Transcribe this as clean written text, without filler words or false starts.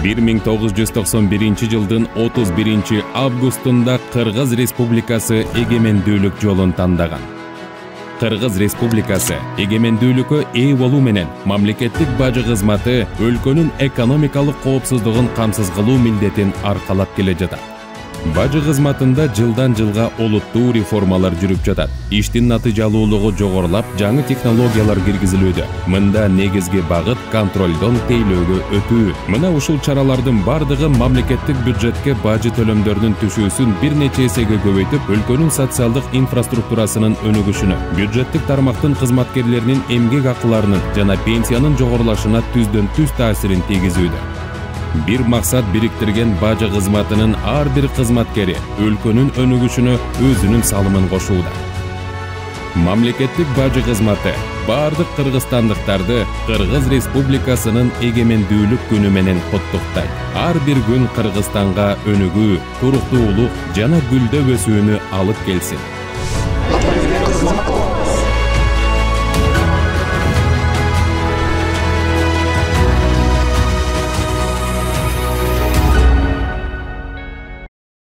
1991 31 августунда Кыргыз Республикасы эгемендүүлүк жолун тандаган. Кыргыз Республикасы эгемендүүлүккө ээ болуу менен мамлекеттик бажы кызматы өлкөнүн экономикалык коопсуздугун камсыз кылуу милдетин аркалап келе жатат. Бажы кызматында жылдан жылга олуттуу реформалар жүрүп жатат. Иштин натыйжалуулугу жогорулап, жаңы технологиялар киргизилүүдө. Мында негизги багыт контролдон тейлөөгө өтүү. Мына ушул чаралардын бардыгы мамлекеттик бюджетке бажы төлөмдөрүнүн түшүүсүн бир нече эсеге көбөйтүп, өлкөнүн социалдык инфраструктурасынын өнүгүшүнө, бюджеттик тармактын кызматкерлеринин эмгек акыларынын жана пенсиянын жогорулашына түздөн түз таасирин тийгизүүдө. Бир максат бириктирген бажы кызматынын ар бир кызматкери өлкөнүн өнүгүшүнө өзүнүн салымын кошууда. Мамлекеттик бажы кызматы бардык кыргызстандыктарды Кыргыз Республикасынын эгемендүүлүк күнү менен куттуктайт. Ар бир күн Кыргызстанга өнүгүү, туруктуулук жана гүлдөп өсүүнү алып келсин.